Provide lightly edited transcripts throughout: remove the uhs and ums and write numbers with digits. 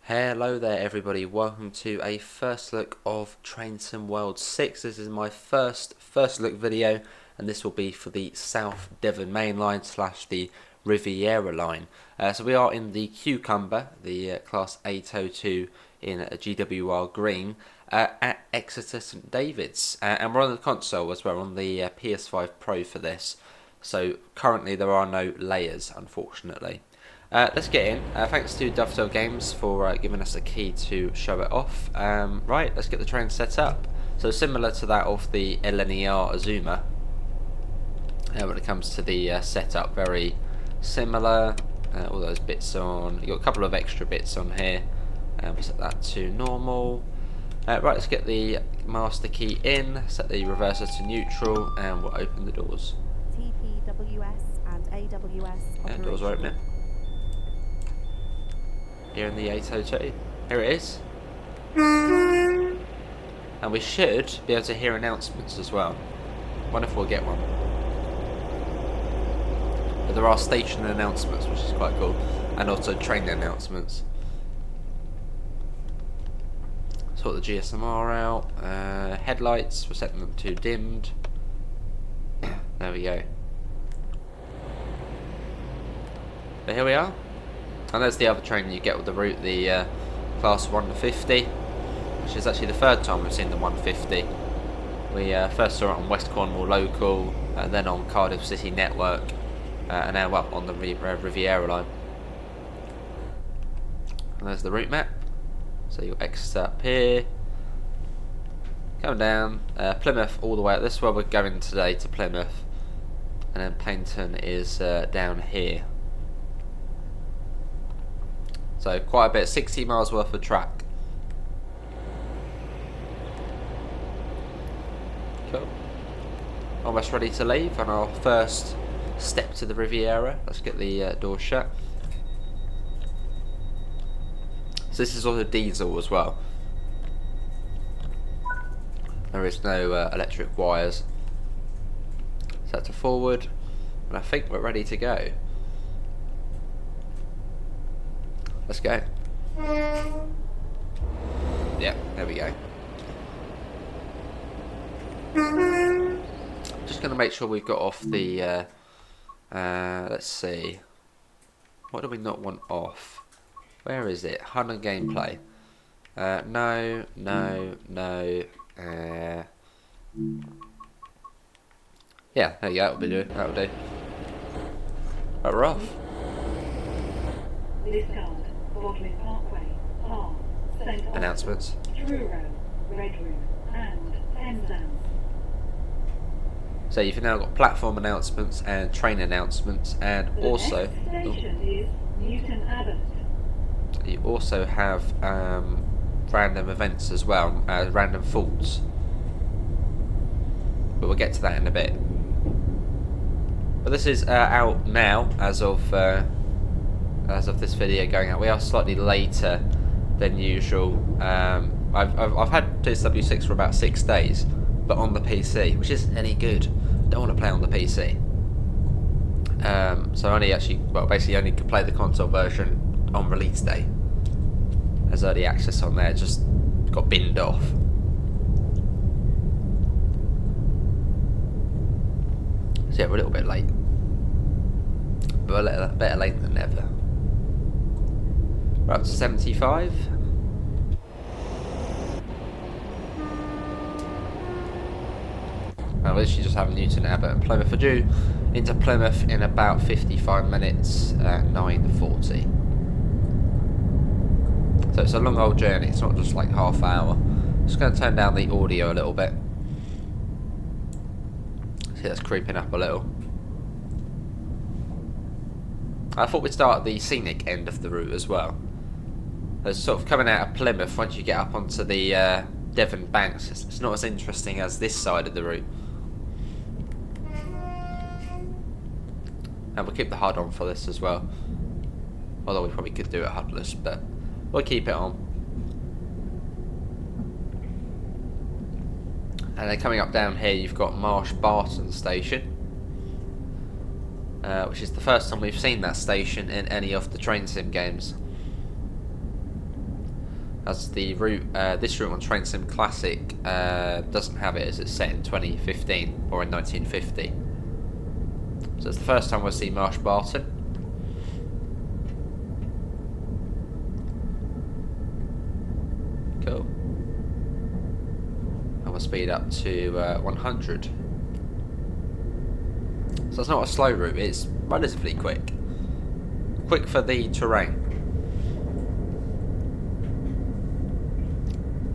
Hello there everybody, welcome to a first look of Train Sim World 6. This is my first look video, and this will be for the South Devon Mainline slash the Riviera line. So we are in the Cucumber, the Class 802 in GWR Green at Exeter St David's. And we're on the console as well, on the PS5 Pro for this. So currently there are no layers, unfortunately. Let's get in. Thanks to Dovetail Games for giving us a key to show it off. Right, let's get the train set up. So similar to that of the LNER Azuma, when it comes to the setup, very similar. All those bits on. You've got a couple of extra bits on here. We'll set that to normal. Right, let's get the master key in, set the reverser to neutral, and we'll open the doors. TPWS and AWS Yeah, doors are opening. Here in the 802. Here it is. And we should be able to hear announcements as well. Wonder if we'll get one. But there are station announcements, which is quite cool. And also train announcements. Sort the GSMR out. Headlights, we're setting them to dimmed. There we go. But here we are. And there's the other train you get with the route, the Class 150, which is actually the third time we've seen the 150. We first saw it on West Cornwall Local, then on Cardiff City Network, and now up on the Riviera line. And there's the route map. So you'll exit up here, come down, Plymouth all the way up. This is where we're going today, to Plymouth, and then Paignton is down here. So quite a bit, 60 miles worth of track. Cool. Almost ready to leave on our first step to the Riviera. Let's get the door shut. So this is also diesel as well. There is no electric wires. Set to forward, and I think we're ready to go. Let's go. Yeah, there we go. Just going to make sure we've got off the, let's see. What do we not want off? Where is it? HUD and gameplay. No. Yeah, there you go, that'll do. Right, we're off. Announcements. So you've now got platform announcements and train announcements, and also you also have random events as well, random faults. But we'll get to that in a bit. But this is out now as of this video going out. We are slightly later than usual. I've had TSW6 for about 6 days, but on the PC, which isn't any good. Don't want to play on the PC. So basically only could play the console version on release day. As early access on there, just got binned off. So yeah, we're a little bit late. But better late than never. We're up to 75. I literally just have Newton Abbot and Plymouth. We're due into Plymouth in about 55 minutes at 9:40. So it's a long old journey, it's not just like half hour. Just going to turn down the audio a little bit. See, that's creeping up a little. I thought we'd start at the scenic end of the route as well. It's sort of coming out of Plymouth, once you get up onto the Devon banks, it's not as interesting as this side of the route. And we'll keep the HUD on for this as well. Although we probably could do it HUDless, but we'll keep it on. And then coming up down here, you've got Marsh Barton Station. Which is the first time we've seen that station in any of the train sim games. as the route, this route on Train Sim Classic doesn't have it as it's set in 2015 or in 1950. So it's the first time we'll see Marsh Barton. Cool. And we'll speed up to 100. So it's not a slow route, it's relatively quick. Quick for the terrain.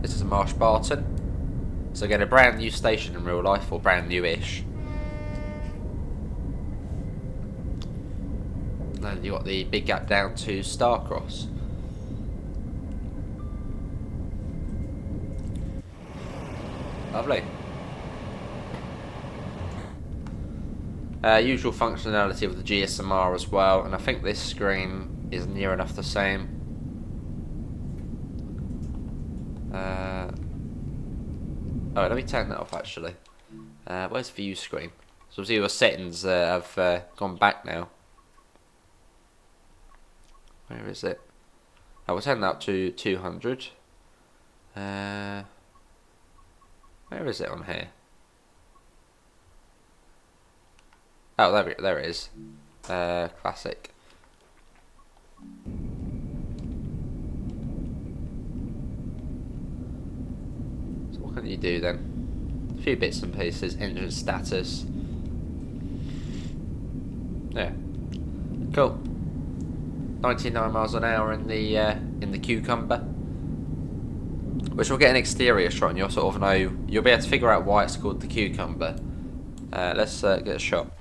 This is Marsh Barton. So again, a brand new station in real life, or brand new-ish. Then you got the big gap down to Starcross. Lovely. Usual functionality with the GSMR as well, and I think this screen is near enough the same. Oh, let me turn that off actually. Where's view screen? So see your settings have gone back now. Where is it? I will turn that up to 200. Where is it on here? Oh, there it is. Classic. So what can you do then? A few bits and pieces. Engine status. Yeah. Cool. 99 miles an hour in the Cucumber, which will get an exterior shot, and you'll sort of know, you'll be able to figure out why it's called the Cucumber. Let's get a shot.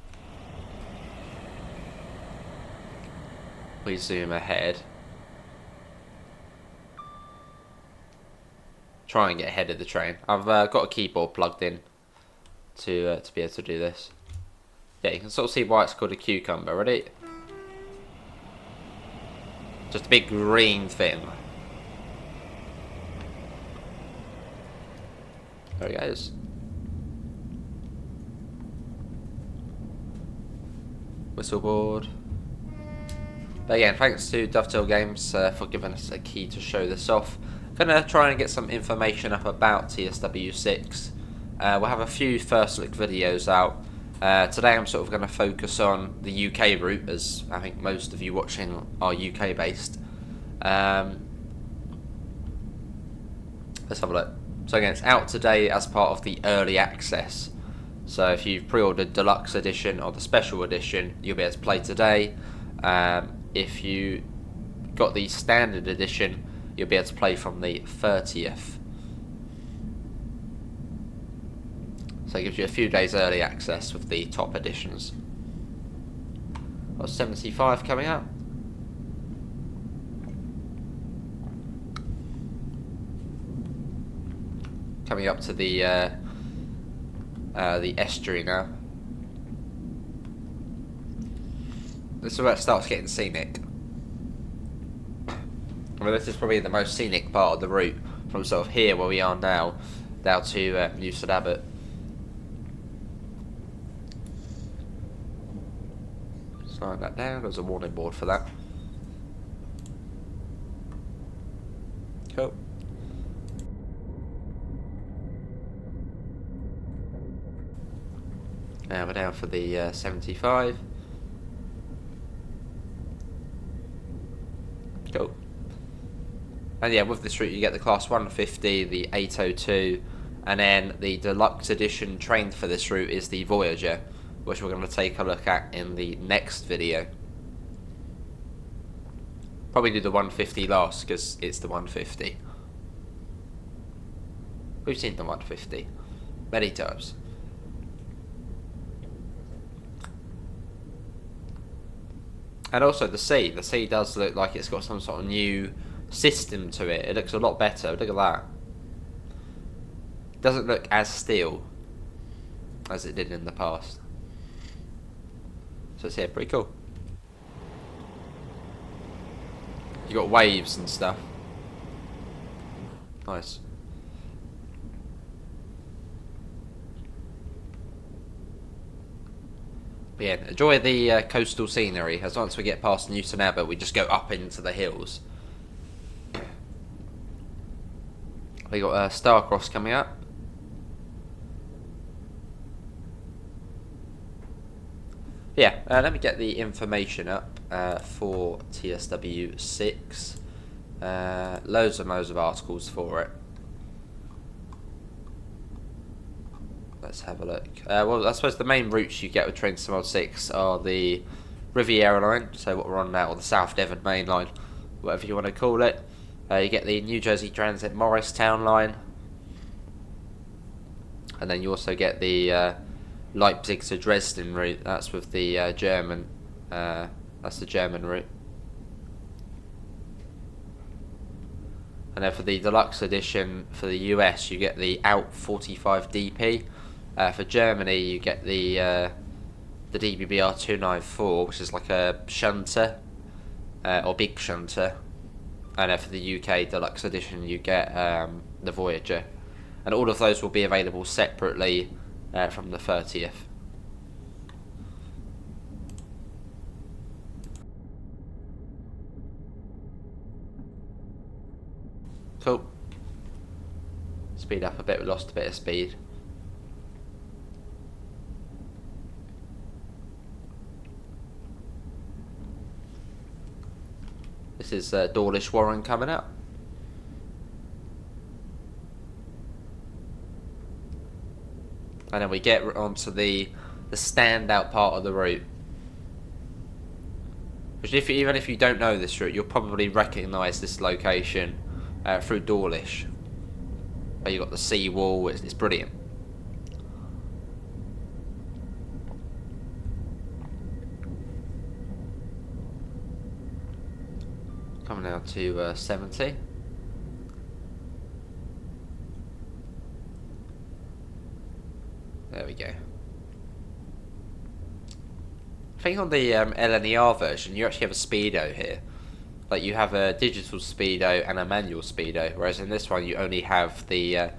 We zoom ahead. Try and get ahead of the train. I've got a keyboard plugged in to be able to do this. Yeah, you can sort of see why it's called a Cucumber. Ready? Just a big green thing. There he goes. Whistleboard. But again, thanks to Dovetail Games for giving us a key to show this off. Gonna try and get some information up about TSW6. We'll have a few first look videos out. Today I'm sort of going to focus on the UK route, as I think most of you watching are UK based. Let's have a look. So again, it's out today as part of the early access. So if you've pre-ordered Deluxe Edition or the Special Edition, you'll be able to play today. If you got the Standard Edition, you'll be able to play from the 30th. So it gives you a few days early access with the top editions. Got 75 coming out. Coming up to the estuary now. This is where it starts getting scenic. I mean, this is probably the most scenic part of the route, from sort of here where we are now down to Newstead Abbot. Slide that down. There's a warning board for that. Cool. Now we're down for the 75. Cool. And yeah, with this route you get the Class 150, the 802, and then the Deluxe Edition trained for this route is the Voyager, which we're going to take a look at in the next video. Probably do the 150 last, because it's the 150. We've seen the 150 many times. And also the sea does look like it's got some sort of new system to it. It looks a lot better. Look at that. It doesn't look as steel as it did in the past. So it's here, pretty cool. You got waves and stuff. Nice. But yeah, enjoy the coastal scenery. As once we get past Newton Abbot, we just go up into the hills. We got Starcross coming up. Yeah, let me get the information up for TSW 6. Loads and loads of articles for it. Let's have a look. Well, I suppose the main routes you get with Train Sim World 6 are the Riviera line, so what we're on now, or the South Devon Mainline, whatever you want to call it. You get the New Jersey Transit Morristown line, and then you also get the Leipzig to Dresden route. That's with the German. That's the German route. And then for the deluxe edition for the US, you get the Out 45 DP. For Germany, you get the DBBR 294, which is like a shunter or big shunter. And then for the UK deluxe edition, you get the Voyager. And all of those will be available separately from the 30th. Cool. Speed up a bit, we lost a bit of speed. This is Dawlish Warren coming up. And then we get onto the standout part of the route. Which even if you don't know this route, you'll probably recognise this location through Dawlish. Where you've got the seawall, it's brilliant. Coming down to 70. There we go. I think on the LNER version, you actually have a speedo here. Like you have a digital speedo and a manual speedo, whereas in this one you only have the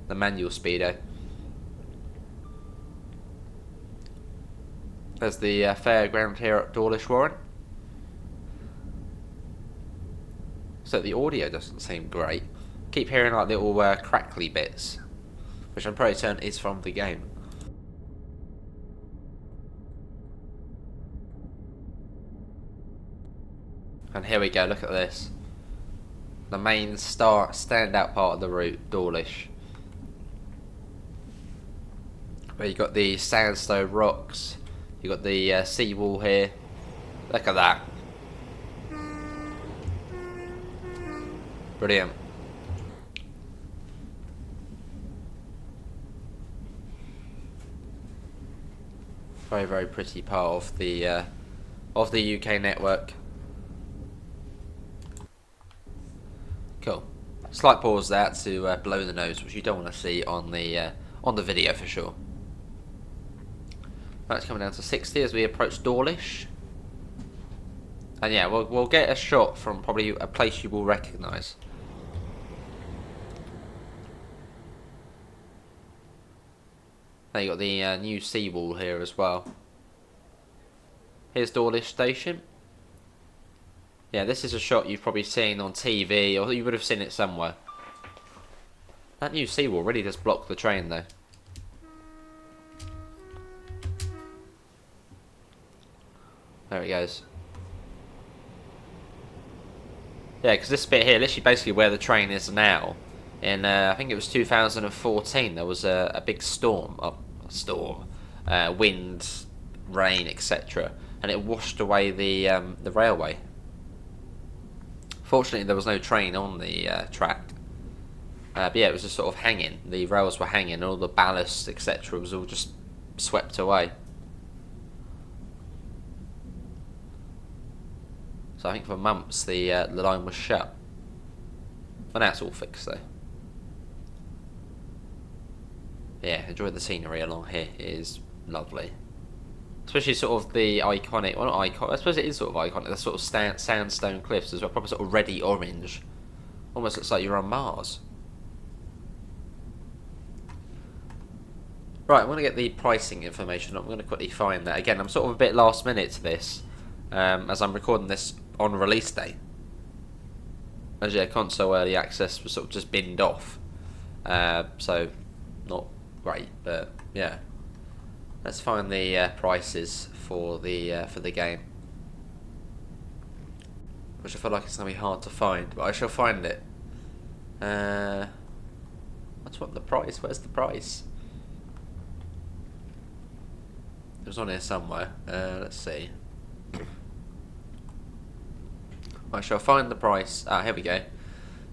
manual speedo. There's the fairground here at Dawlish Warren. So the audio doesn't seem great. Keep hearing like little crackly bits, which I'm pretty certain is from the game. And here we go, look at this. The main standout part of the route, Dawlish. Where you got the sandstone rocks, you got the seawall here. Look at that. Brilliant. Very, very pretty part of the UK network. Cool. Slight pause there to blow the nose, which you don't want to see on the video for sure. That's coming down to 60 as we approach Dawlish. And yeah, we'll get a shot from probably a place you will recognise. Now you got the new seawall here as well. Here's Dawlish Station. Yeah, this is a shot you've probably seen on TV, or you would have seen it somewhere. That new seawall really does block the train though. There it goes. Yeah, because this bit here, literally basically where the train is now. In I think it was 2014, there was a big storm, wind, rain, etc., and it washed away the railway. Fortunately, there was no train on the track. But yeah, it was just sort of hanging. The rails were hanging, and all the ballast, etc., was all just swept away. So I think for months the line was shut. But now it's all fixed though. Yeah, enjoy the scenery along here. It is lovely. Especially sort of the iconic, well not iconic, I suppose it is sort of iconic, the sort of sandstone cliffs as well, probably sort of reddy orange. Almost looks like you're on Mars. Right, I'm going to get the pricing information. I'm going to quickly find that. Again, I'm sort of a bit last minute to this, as I'm recording this on release day. As yeah, console early access was sort of just binned off. so not great, but yeah. Let's find the prices for the game, which I feel like it's gonna be hard to find, but I shall find it. What's the price? Where's the price? It was on here somewhere. Let's see. I shall find the price. Here we go.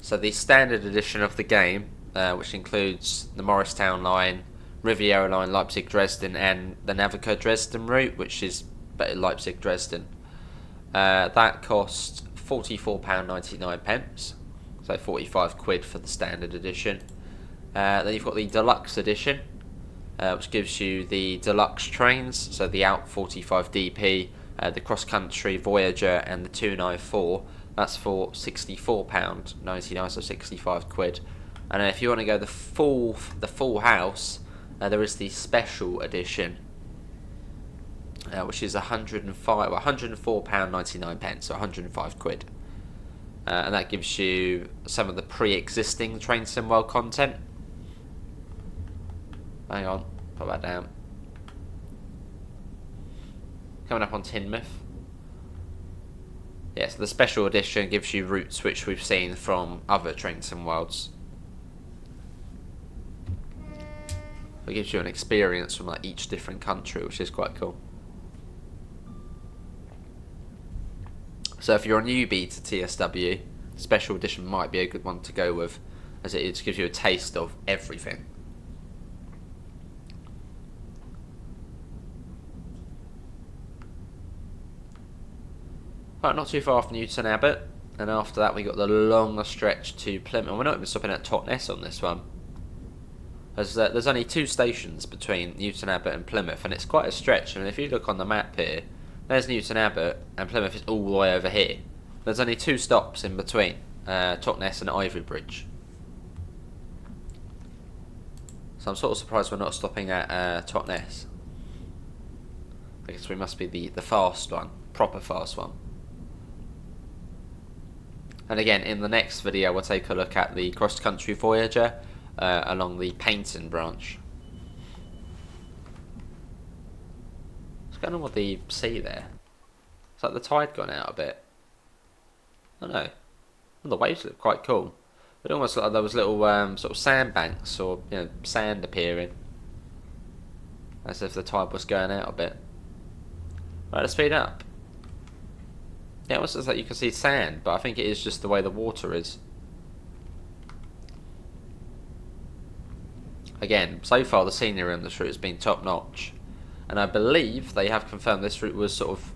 So the standard edition of the game, which includes the Morristown line, Riviera line, Leipzig Dresden, and the Navico Dresden route, which is Leipzig Dresden. That cost £44.99, so 45 quid for the standard edition. Then you've got the deluxe edition, which gives you the deluxe trains, so the Out 45 DP, the Cross Country Voyager, and the 294. That's for £64.99, so 65 quid. And then if you want to go the full house, there is the special edition, which is £104.99, so 105 quid. And that gives you some of the pre-existing Train Sim World content. Hang on, put that down. Coming up on Teignmouth. Yeah, so the special edition gives you routes which we've seen from other Train Sim Worlds. It gives you an experience from like each different country, which is quite cool. So if you're a newbie to TSW, special edition might be a good one to go with, as it gives you a taste of everything. Right, not too far from Newton Abbot, and after that we got the longer stretch to Plymouth. We're not even stopping at Totnes on this one. There's only 2 stations between Newton Abbot and Plymouth, and it's quite a stretch. I mean, if you look on the map here, there's Newton Abbot, and Plymouth is all the way over here. There's only 2 stops in between, Totnes and Ivory Bridge. So I'm sort of surprised we're not stopping at Totnes. I guess we must be the fast one, proper fast one. And again, in the next video, we'll take a look at the Cross Country Voyager along the Paynton branch. What's going on with the sea there? It's like the tide gone out a bit. I don't know. Well, the waves look quite cool. It almost looked like there was little sort of sandbanks or sand appearing, as if the tide was going out a bit. Right, let's speed up. Yeah, it almost looks like you can see sand, but I think it is just the way the water is. Again, so far the scenery on this route has been top notch, and I believe they have confirmed this route was sort of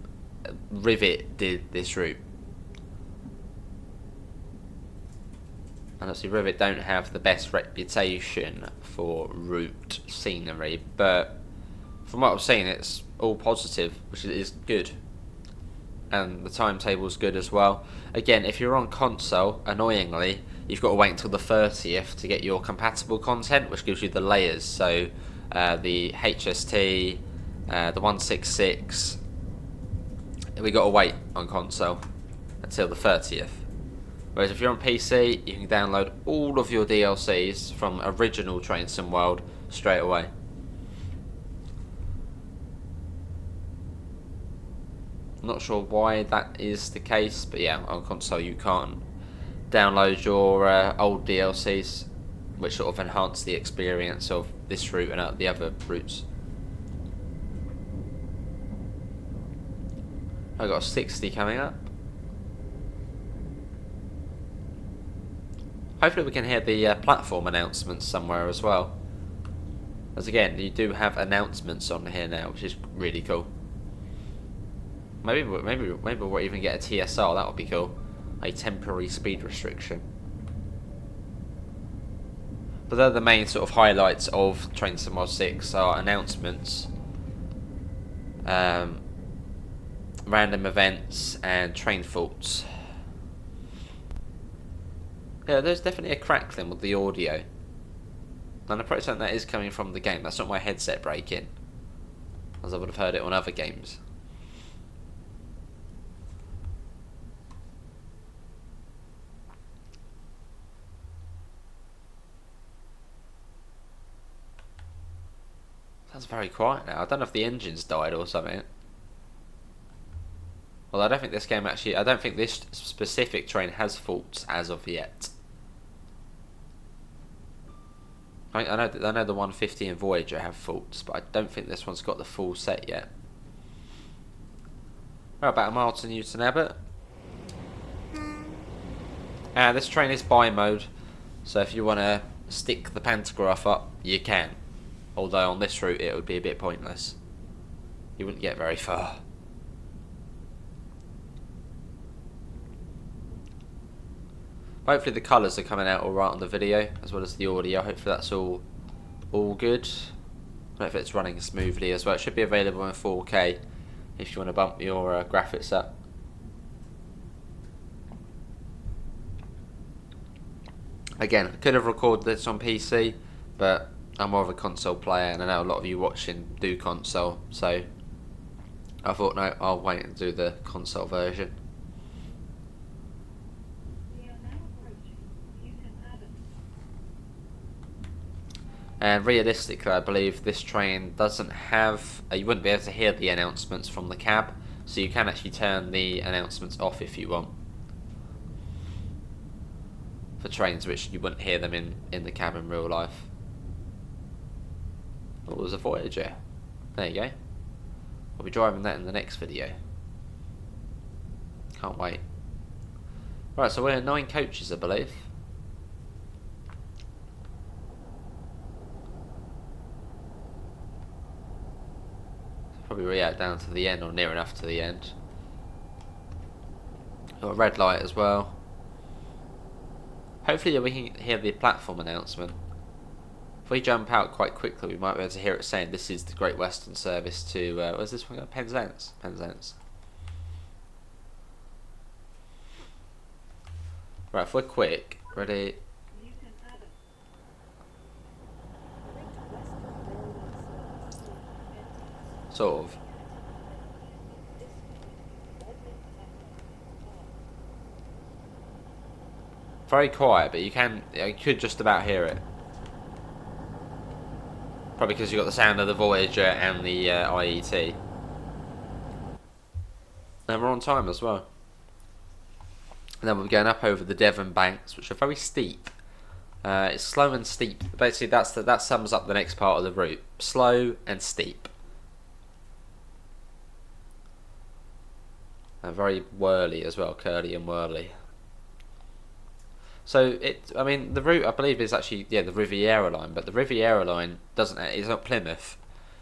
Rivet did this route. And obviously Rivet don't have the best reputation for route scenery, but from what I've seen it's all positive, which is good. And the timetable's good as well. Again, if you're on console, annoyingly, you've got to wait until the 30th to get your compatible content, which gives you the layers. So the HST, the 166, we got to wait on console until the 30th. Whereas if you're on PC, you can download all of your DLCs from original Train Sim World straight away. I'm not sure why that is the case, but yeah, on console you can't download your old DLCs, which sort of enhance the experience of this route and the other routes. I've got a 60 coming up. Hopefully we can hear the platform announcements somewhere as well. As again, you do have announcements on here now, which is really cool. Maybe we'll even get a TSR. That would be cool. A temporary speed restriction. But they're the main sort of highlights of Train Sim World 6 are announcements, random events, and train faults. Yeah, there's definitely a crackling with the audio, and I'm pretty certain that is coming from the game. That's not my headset breaking, as I would have heard it on other games. That's very quiet now. I don't know if the engine's died or something. Well, I don't think this game actually... I don't think this specific train has faults as of yet. I know the 150 and Voyager have faults, but I don't think this one's got the full set yet. We're about a mile to Newton Abbot. This train is bi mode, so if you want to stick the pantograph up, you can. Although on this route it would be a bit pointless. You wouldn't get very far. Hopefully the colours are coming out alright on the video, as well as the audio. Hopefully that's all good. I don't know if it's running smoothly as well. It should be available in 4K if you want to bump your graphics up. Again, I could have recorded this on PC, but I'm more of a console player, and I know a lot of you watching do console, so I thought, no, I'll wait and do the console version. And realistically, I believe this train doesn't have... you wouldn't be able to hear the announcements from the cab, so you can actually turn the announcements off if you want. For trains which you wouldn't hear them in the cab in real life. Oh, there's a Voyager. There you go. I'll be driving that in the next video. Can't wait. Right, so we're in 9 coaches, I believe. Probably down to the end, or near enough to the end. Got a red light as well. Hopefully we can hear the platform announcement. If we jump out quite quickly, we might be able to hear it saying this is the Great Western service to, where's this one going? Penzance. Penzance. Right, if we're quick, ready? Sort of. Very quiet, but you could just about hear it. Probably because you've got the sound of the Voyager and the IET. And we're on time as well. And then we're going up over the Devon banks, which are very steep. It's slow and steep. Basically, that sums up the next part of the route. Slow and steep. And very whirly as well, curly and whirly. So I mean, the route I believe is actually the Riviera line, but the Riviera line it's not Plymouth.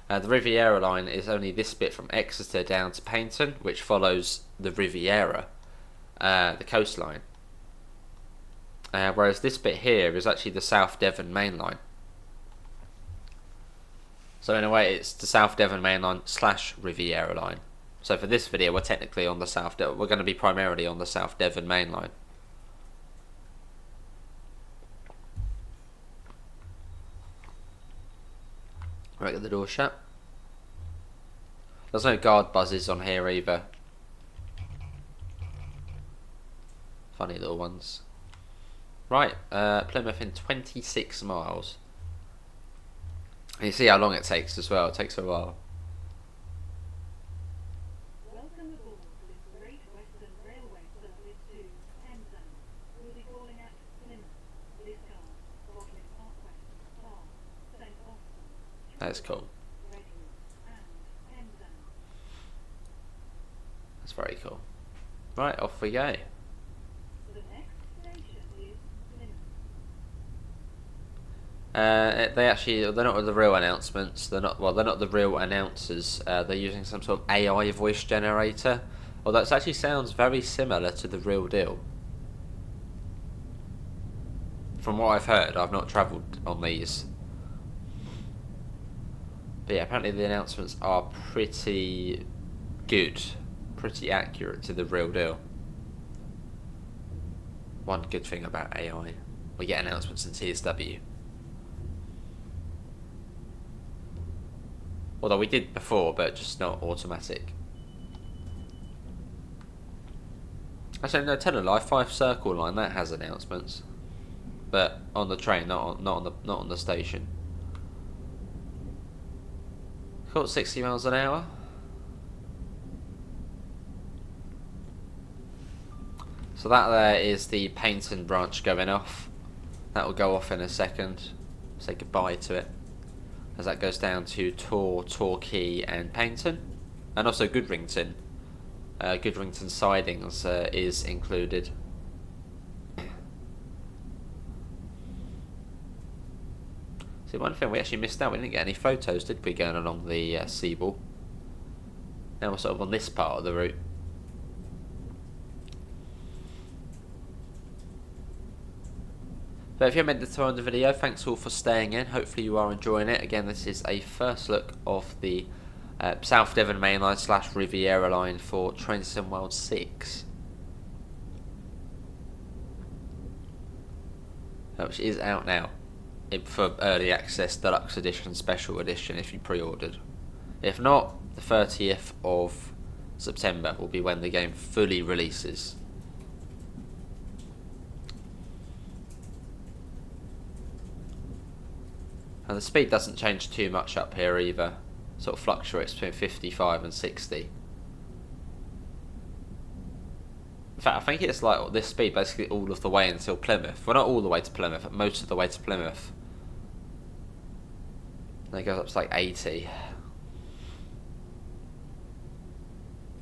The Riviera line is only this bit from Exeter down to Paignton, which follows the Riviera, the coastline. Whereas this bit here is actually the South Devon Mainline. So in a way, it's the South Devon Mainline / Riviera line. So for this video, we're technically on the we're going to be primarily on the South Devon Mainline. Right, get the door shut. There's no guard buzzes on here either. Funny little ones. Right, Plymouth in 26 miles. And you see how long it takes as well. It takes a while. Welcome aboard this Great Western Railway service to Devon. We'll be calling at Plymouth. This car, Bottling Park West, Farm, St. Austin. That's cool. That's very cool. Right, off we go. The next station is Plymouth. They're not the real announcements. They're not the real announcers. They're using some sort of AI voice generator. Although it actually sounds very similar to the real deal. From what I've heard, I've not travelled on these. But yeah, apparently the announcements are pretty good. Pretty accurate to the real deal. One good thing about AI, we get announcements in TSW. Although we did before, but just not automatic. Actually, no, tell a lie. 5 Circle Line that has announcements, but on the train, not on the station. Caught 60 miles an hour. So that there is the Paignton branch going off. That will go off in a second. Say goodbye to it, as that goes down to Torquay and Paignton, and also Goodrington. Goodrington sidings is included. See, one thing we actually missed out, we didn't get any photos, did we, going along the Seawall? Now we're sort of on this part of the route. But if you made the tour on the video, thanks all for staying in. Hopefully you are enjoying it. Again, this is a first look of the South Devon Mainline / Riviera line for Train Sim World 6. Which is out now. For early access, deluxe edition, special edition if you pre-ordered. If not, the 30th of September will be when the game fully releases. And the speed doesn't change too much up here either. Sort of fluctuates between 55 and 60. In fact, I think it's like this speed basically all of the way until Plymouth. Well, not all the way to Plymouth, but most of the way to Plymouth. And it goes up to like 80.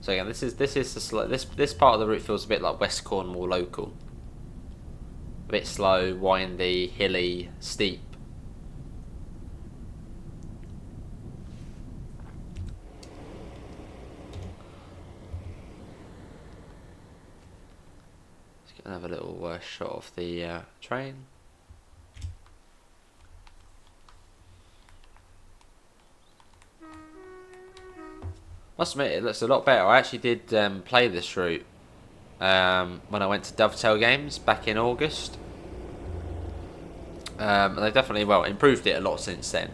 So again, this part of the route feels a bit like West Cornwall local. A bit slow, windy, hilly, steep. Let's get another little shot of the train. Must admit, it looks a lot better. I actually did play this route when I went to Dovetail Games back in August. And they've definitely, well, improved it a lot since then.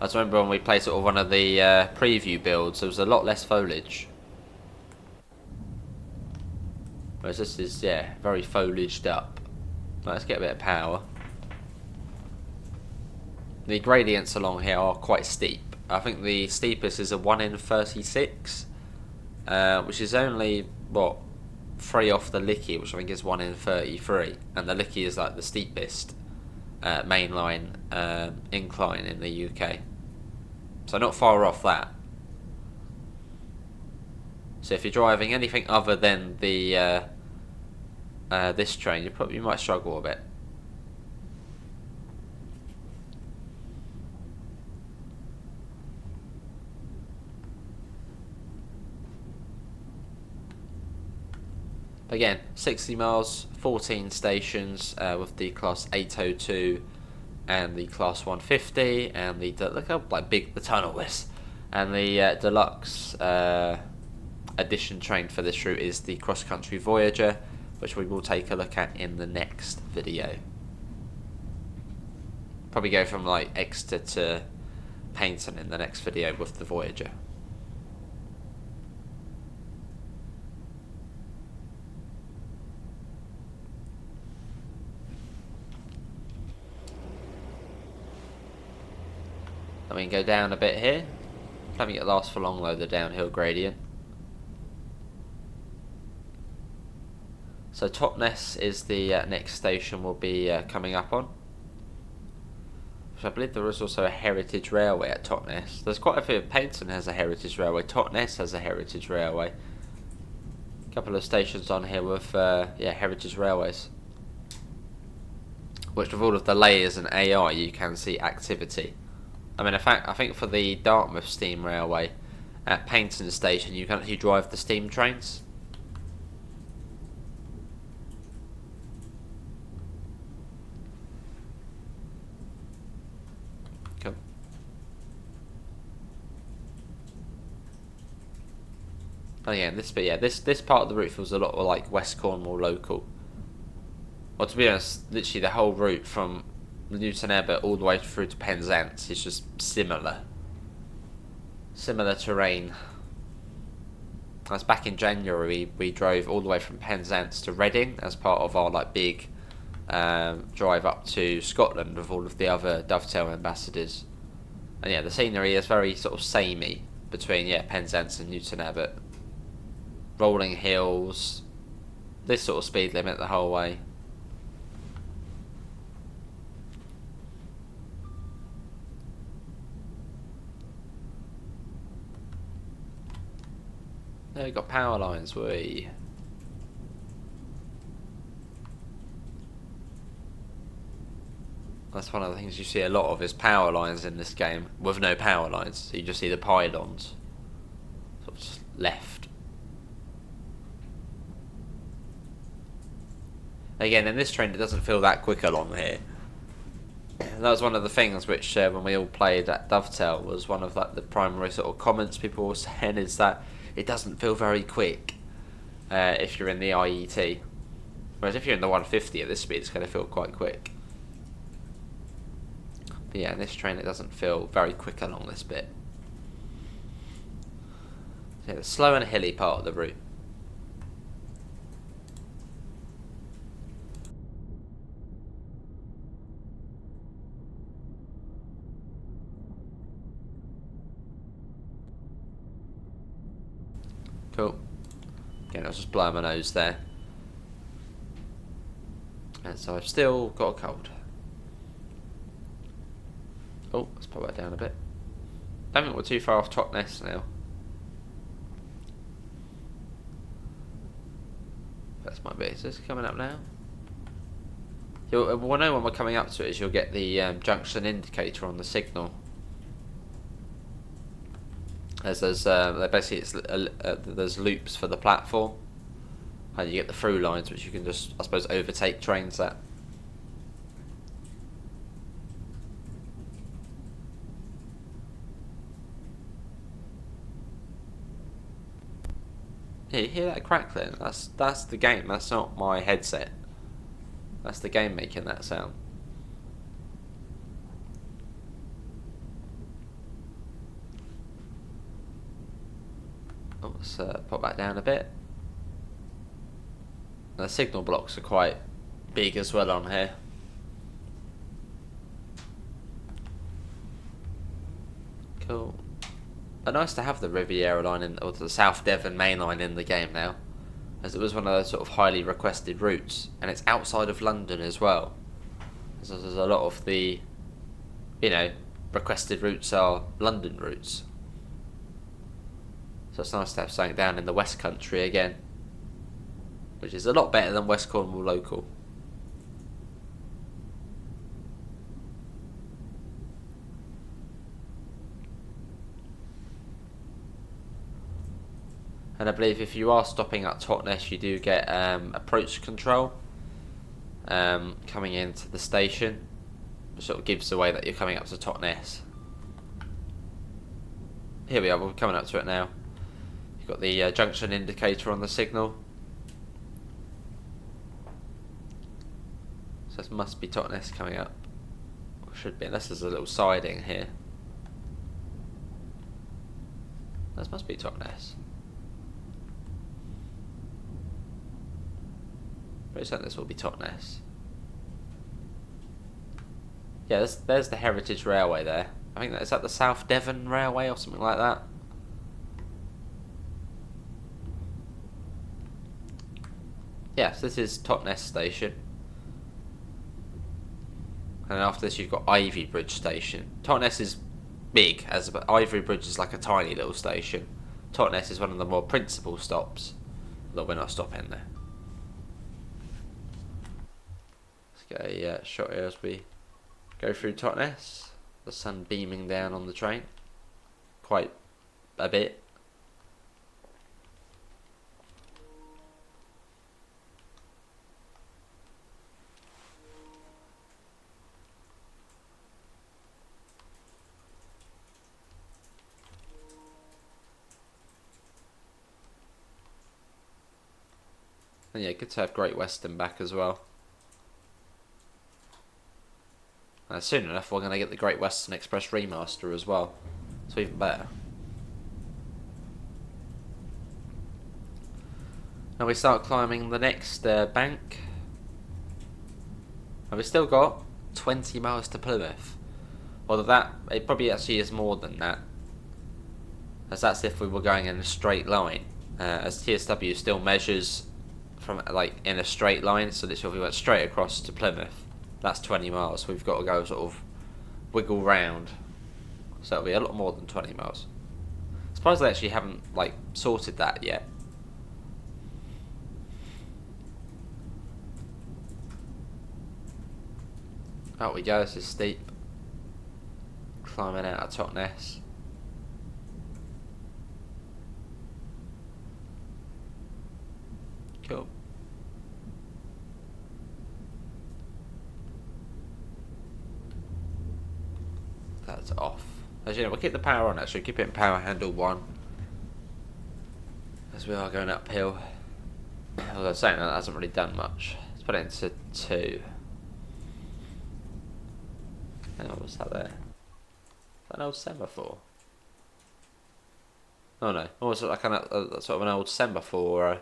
I just remember when we played sort of one of the preview builds, there was a lot less foliage. Whereas this is, yeah, very foliaged up. Let's get a bit of power. The gradients along here are quite steep. I think the steepest is a 1 in 36, which is only, what, 3 off the Licky, which I think is 1 in 33. And the Licky is like the steepest mainline incline in the UK. So not far off that. So if you're driving anything other than the this train, you might struggle a bit. Again, 60 miles, 14 stations with the Class 802 and the Class 150 and the look how like big the tunnel is, and the deluxe edition train for this route is the Cross Country Voyager, which we will take a look at in the next video. Probably go from like Exeter to Paignton in the next video with the Voyager. Then we can go down a bit here. I don't think it lasts for long though, the downhill gradient. So Totnes is the next station we'll be coming up on. So I believe there is also a heritage railway at Totnes. There's quite a few. Paignton has a heritage railway. Totnes has a heritage railway. A couple of stations on here with yeah, heritage railways. Which with all of the layers and AI you can see activity. I mean, in fact, I think for the Dartmouth Steam Railway at Paignton Station, you can actually drive the steam trains. Cool. And again, this part of the route feels a lot like West Cornwall local. Well, to be honest, literally the whole route from Newton Abbot all the way through to Penzance is just similar terrain. As back in January we drove all the way from Penzance to Reading as part of our like big drive up to Scotland with all of the other Dovetail ambassadors. And yeah, the scenery is very sort of samey between Penzance and Newton Abbot. Rolling hills, this sort of speed limit the whole way. There we've got power lines, That's one of the things you see a lot of is power lines in this game, with no power lines. So you just see the pylons sort of just left. Again, in this train it doesn't feel that quick along here. And that was one of the things which, when we all played at Dovetail, was one of like the primary sort of comments people were saying, is that it doesn't feel very quick if you're in the IET. Whereas if you're in the 150 at this speed, it's going to feel quite quick. But yeah, in this train it doesn't feel very quick along this bit. So yeah, the slow and hilly part of the route. Cool. Again, I was just blowing my nose there. And so I've still got a cold. Oh, let's pop that down a bit. Don't think we're too far off Totnes now. That's my bit. Is this coming up now? We'll know when we're coming up to it, is you'll get the junction indicator on the signal. As there's basically there's loops for the platform, and you get the through lines which you can just, I suppose, overtake trains at. Yeah, you hear that crackling? That's the game. That's not my headset. That's the game making that sound. Oh, let's pop that down a bit. The signal blocks are quite big as well on here. Cool. Nice to have the Riviera line or the South Devon Mainline in the game now, as it was one of those sort of highly requested routes, and it's outside of London as well. So there's a lot of the, requested routes are London routes. So it's nice to have something down in the West Country again, which is a lot better than West Cornwall local. And I believe if you are stopping at Totnes, you do get approach control coming into the station, which sort of gives away that you're coming up to Totnes. Here we are, we're coming up to it now. You've got the junction indicator on the signal. So this must be Totnes coming up. Or should be, unless there's a little siding here. This must be Totnes. Pretty certain this will be Totnes. Yeah, there's the Heritage Railway there. I think is that the South Devon Railway or something like that. Yes, this is Totnes Station. And after this you've got Ivy Bridge Station. Totnes is big, but Ivy Bridge is like a tiny little station. Totnes is one of the more principal stops, although we're not stopping there. Let's get a shot here as we go through Totnes. The sun beaming down on the train. Quite a bit. And yeah, good to have Great Western back as well. And soon enough we're going to get the Great Western Express remaster as well. So even better. Now we start climbing the next bank. And we've still got 20 miles to Plymouth. Although that, it probably actually is more than that, as that's if we were going in a straight line. As TSW still measures from like in a straight line, so that if we went straight across to Plymouth, that's 20 miles. We've got to go sort of wiggle round, so it'll be a lot more than 20 miles. I suppose they actually haven't like sorted that yet. Out we go. This is steep. Climbing out of Totnes. Cool. That's off. As you know, we'll keep the power on actually, keep it in power handle 1. As we are going uphill. Although I was saying that hasn't really done much. Let's put it into 2. Hang on, what's that there? Is that an old semaphore? Oh no, almost like sort of an old semaphore or a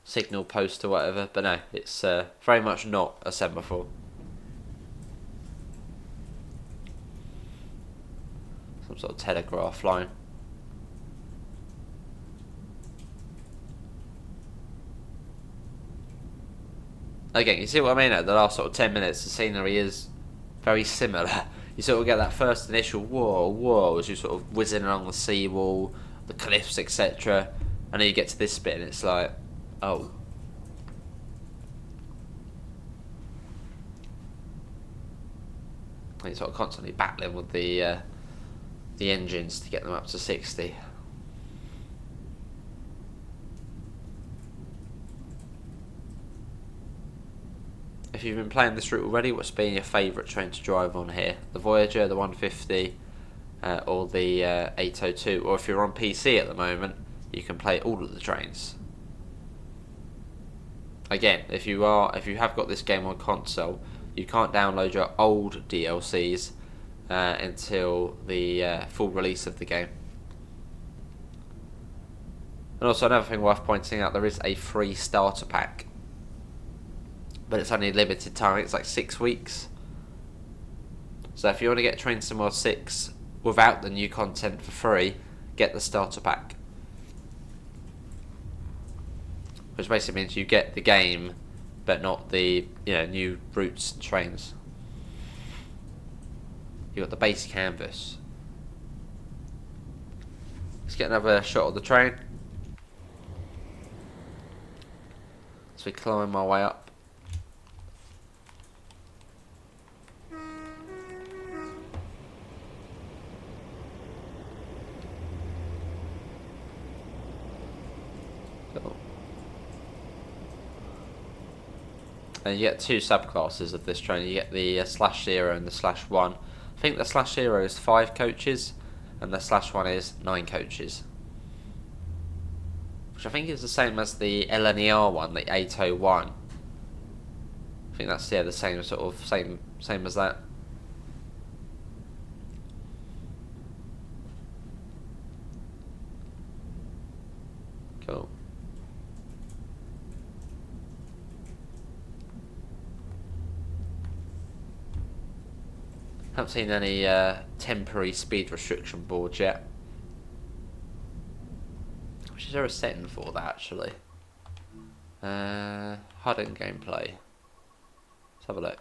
signal post or whatever, but no, it's very much not a semaphore. Some sort of telegraph line. Again, you see what I mean? At the last sort of 10 minutes, the scenery is very similar. You sort of get that first initial whoa, as you're sort of whizzing along the seawall, the cliffs, etc. And then you get to this bit and it's like, oh. And you're sort of constantly battling with the engines to get them up to 60. If you've been playing this route already, what's been your favourite train to drive on here? The Voyager, the 150, or the 802? Or if you're on PC at the moment, you can play all of the trains. Again, if you have got this game on console, you can't download your old DLCs until the full release of the game. And also another thing worth pointing out, there is a free starter pack. But it's only a limited time, it's like 6 weeks. So if you want to get Train Sim World 6 without the new content for free, get the starter pack. Which basically means you get the game, but not the new routes and trains. You got the base canvas. Let's get another shot of the train. As we climb our way up. And you get 2 subclasses of this train. You get the /0 and the /1. I think the /0 is 5 coaches, and the /1 is 9 coaches. Which I think is the same as the LNER one, the 801. I think that's the same sort of same as that. Cool. Haven't seen any temporary speed restriction boards yet. Which is there a setting for that actually? HUD gameplay. Let's have a look.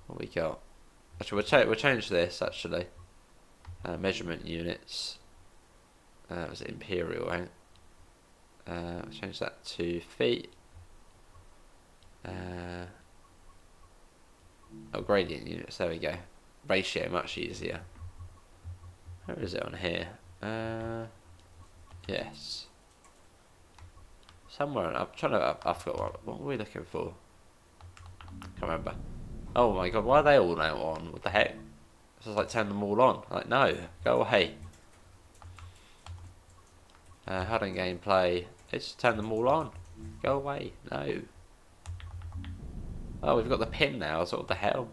What we got? Actually, we'll change this actually. Measurement units. Was it imperial? Right? We'll change that to feet. Oh, gradient units, there we go. Ratio, much easier. Where is it on here? Yes. Somewhere, I'm trying to, I forgot, what were we looking for? Can't remember. Oh my god, why are they all now on? What the heck? It's just like turn them all on. Like, no, go away. HUD gameplay, let's turn them all on. Go away, no. Oh, we've got the pin now, so what the hell?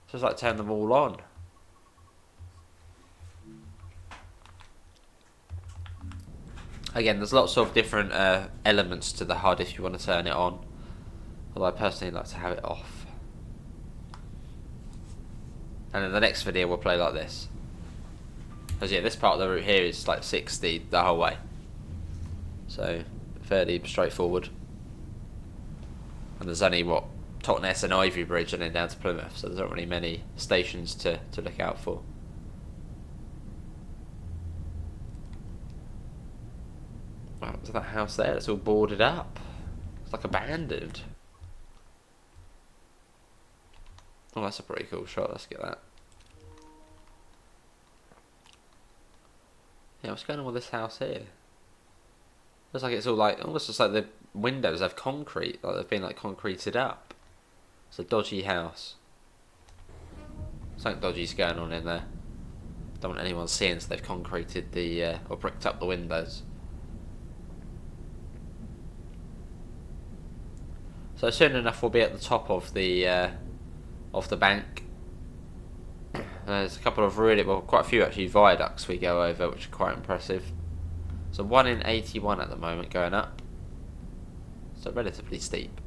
It's just like turn them all on. Again, there's lots of different elements to the HUD if you want to turn it on. Although I personally like to have it off. And in the next video we'll play like this. Because yeah, this part of the route here is like 60 the whole way. So, fairly straightforward. And there's only, what, Totnes and Ivy Bridge and then down to Plymouth. So there's not really many stations to look out for. Wow, there's that house there, it's all boarded up. It's like abandoned. Oh, that's a pretty cool shot, let's get that. Yeah, what's going on with this house here? Looks like it's all like, almost just like the windows have concrete, like they've been like concreted up. It's a dodgy house. Something dodgy's going on in there. Don't want anyone seeing, so they've concreted the, or bricked up the windows. So soon enough we'll be at the top of the bank. There's a couple of really, well, quite a few actually viaducts we go over, which are quite impressive. So 1 in 81 at the moment going up. So relatively steep.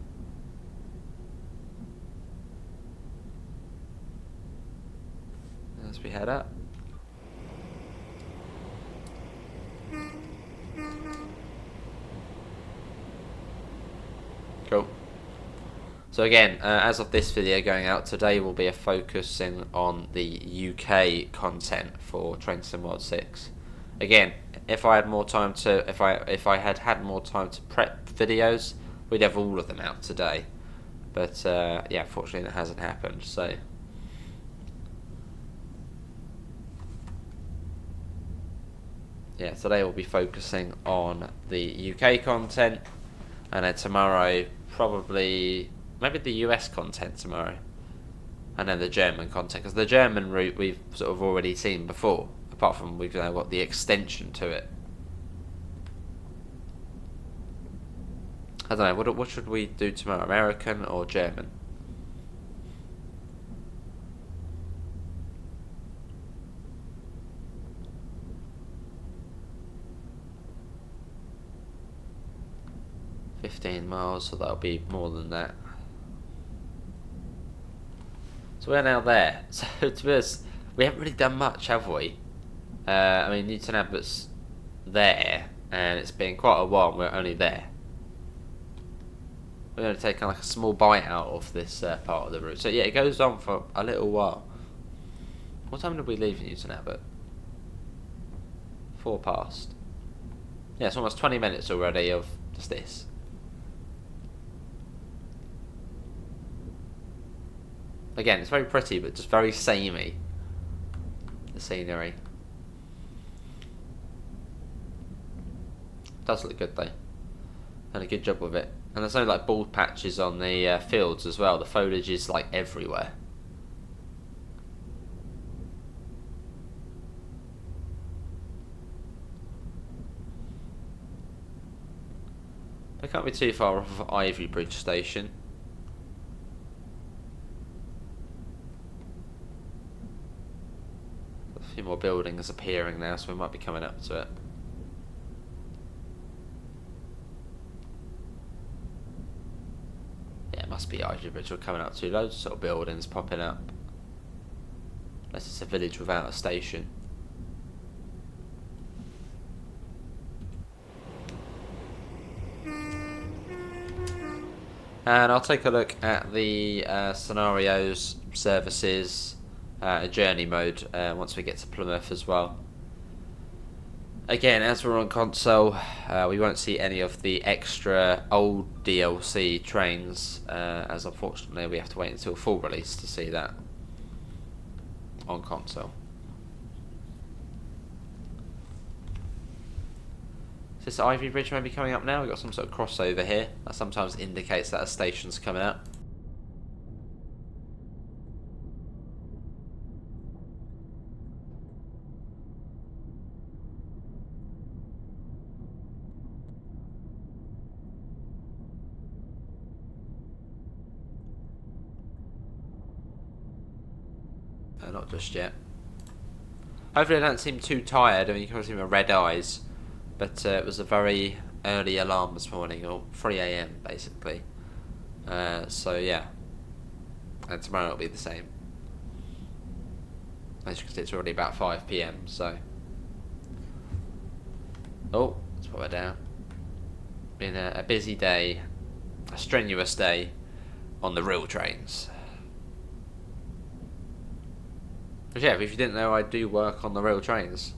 As we head up. Cool. So again, as of this video going out today, will be a focusing on the UK content for Train Sim World 6. Again, if I had more time to, if I had had more time to prep videos, we'd have all of them out today. But yeah, fortunately that hasn't happened. So yeah, today we'll be focusing on the UK content, and then tomorrow probably maybe the US content tomorrow, and then the German content, because the German route we've sort of already seen before. Apart from we've now got the extension to it. I don't know, what should we do tomorrow? American or German? $15 so that'll be more than that. So we're now there. So to be honest, we haven't really done much, have we? I mean, Newton Abbott's there, and it's been quite a while and we're only there. We're going to take like a small bite out of this part of the route. So yeah, it goes on for a little while. What time did we leave Newton Abbott? 4 past. Yeah, it's almost 20 minutes already of just this. Again, it's very pretty, but just very samey. The scenery. Does look good though. Done a good job with it. And there's no like bald patches on the fields as well. The foliage is like everywhere. They can't be too far off of Ivy Bridge station. A few more buildings appearing now, so we might be coming up to it. Yeah, it must be Ivy Bridge we're coming up to. Loads of sort of buildings popping up. Unless it's a village without a station. And I'll take a look at the scenarios, services, journey mode once we get to Plymouth as well. Again, as we're on console, we won't see any of the extra old DLC trains, as unfortunately we have to wait until full release to see that on console. Is this Ivy Bridge maybe coming up now? We've got some sort of crossover here. That sometimes indicates that a station's coming up. Not just yet. Hopefully I don't seem too tired. I mean, you can see my red eyes. But it was a very early alarm this morning, or 3 AM basically. So yeah, and tomorrow it'll be the same. As you can see, it's already about 5 PM. So, oh, let's put that down. Been a busy day, a strenuous day on the real trains. But yeah, if you didn't know, I do work on the rail trains.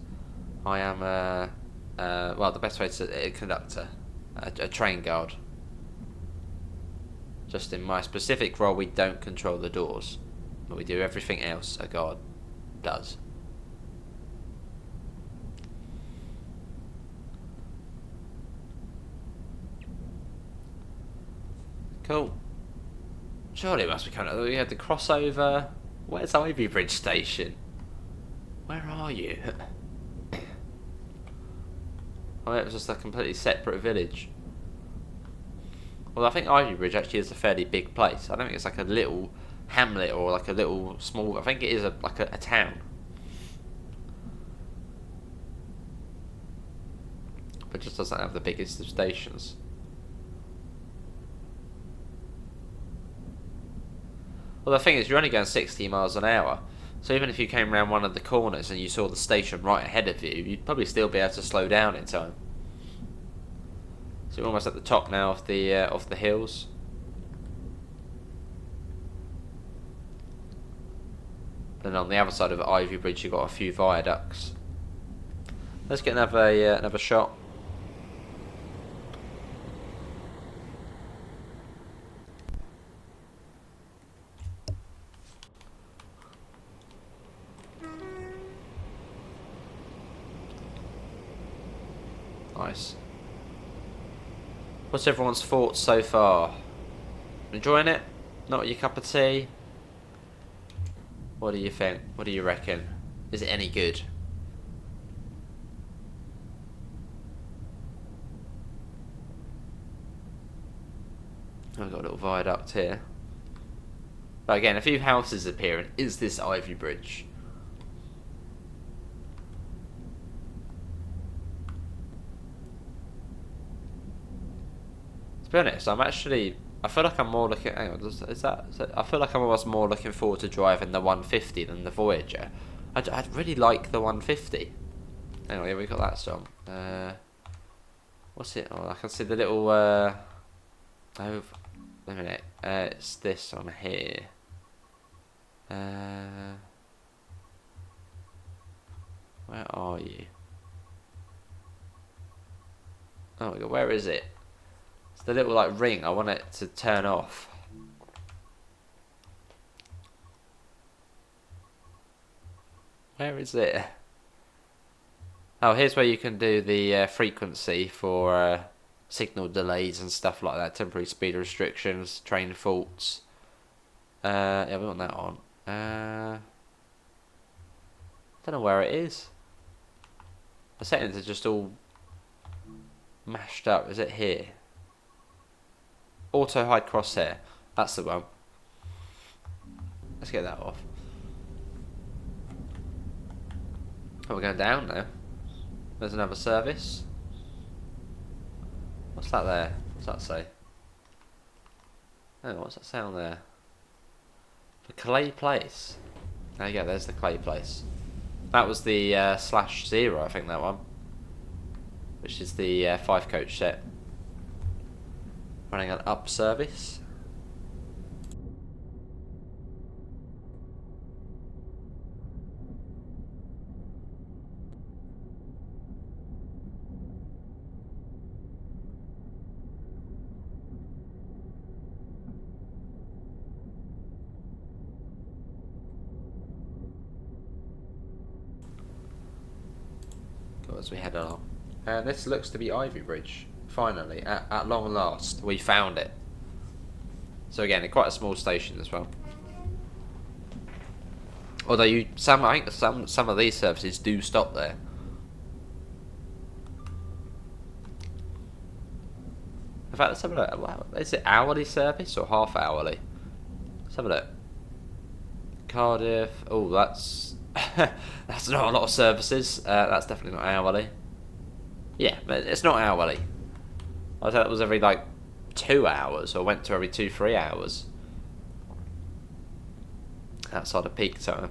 I am well, the best way to say it, a conductor, a train guard. Just in my specific role, we don't control the doors, but we do everything else a guard does. Cool. Surely it must be kind of. We had the crossover. Where's Ivy Bridge Station? Where are you? Oh, it was just a completely separate village. Well, I think Ivy Bridge actually is a fairly big place. I don't think it's like a little hamlet or like a little small. I think it is like a town. But it just doesn't have the biggest of stations. Well, the thing is, you're only going 60 miles an hour. So even if you came around one of the corners and you saw the station right ahead of you, you'd probably still be able to slow down in time. So we're almost at the top now of the hills. Then on the other side of Ivy Bridge, you've got a few viaducts. Let's get another shot. Nice. What's everyone's thoughts so far? Enjoying it? Not your cup of tea? What do you think? What do you reckon? Is it any good? I've got a little viaduct here. But again, a few houses appearing. Is this Ivy Bridge? To be honest, I feel like I'm more looking. Hang on, is that? I feel like I'm almost more looking forward to driving the 150 than the Voyager. I'd really like the 150. Anyway, yeah, we got that song. What's it? Oh, I can see the little. Oh, wait a minute. It's this on here. Where are you? Oh my god, where is it? It's the little like ring. I want it to turn off. Where is it? Oh, here's where you can do the frequency for signal delays and stuff like that. Temporary speed restrictions, train faults. Yeah, we want that on. Don't know where it is. The settings are just all mashed up. Is it here? Auto hide crosshair. That's the one. Let's get that off. Oh, we're going down now. There's another service. What's that there? What's that say? Oh, what's that sound there? For Clay Place. There you go, there's the Clay Place. That was the /0, I think, that one. Which is the 5 coach set. Running an up service. Cool, as we head along. This looks to be Ivy Bridge. Finally, at long last, we found it. So again, quite a small station as well. Although I think some of these services do stop there. In fact, let's have a look. Wow, is it hourly service or half hourly? Let's have a look. Cardiff. Oh, that's that's not a lot of services. That's definitely not hourly. Yeah, but it's not hourly. I thought it was every like 2 hours, or went to every 2-3 hours outside of peak time.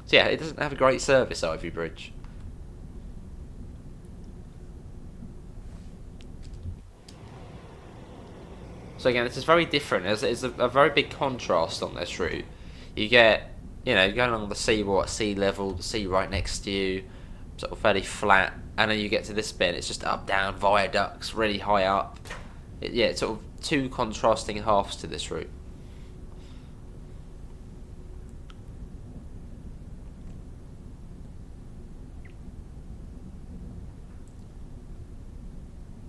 So yeah, it doesn't have a great service, Ivy Bridge. So again, this is very different. It's a very big contrast on this route. You get, going along the seawall at sea level, the sea right next to you, sort of fairly flat, and then you get to this bit, it's just up, down, viaducts, really high up. It's sort of two contrasting halves to this route.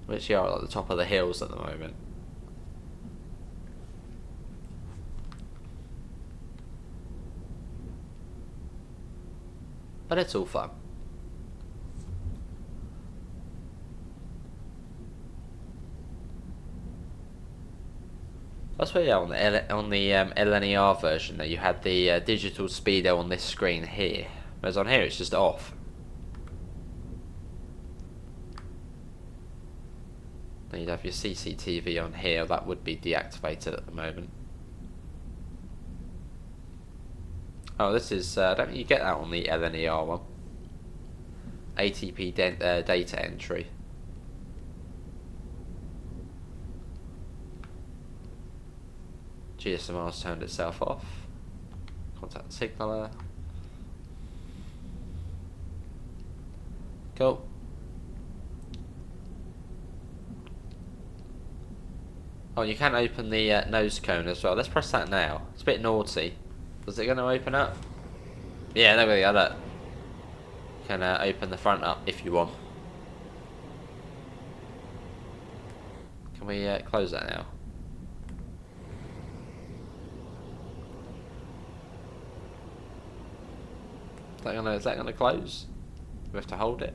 Which are at the top of the hills at the moment. But it's all fun. That's where, yeah, on the LNER version that you had the digital speedo on this screen here, whereas on here it's just off. Then you'd have your CCTV on here, that would be deactivated at the moment. Oh, this is, I don't think you get that on the LNER one. ATP data entry. GSMR's turned itself off. Contact signaler. Cool. Oh, you can open the nose cone as well. Let's press that now. It's a bit naughty. Is it going to open up? Yeah, there we go, look. You can open the front up if you want. Can we close that now? Is that gonna close? We have to hold it.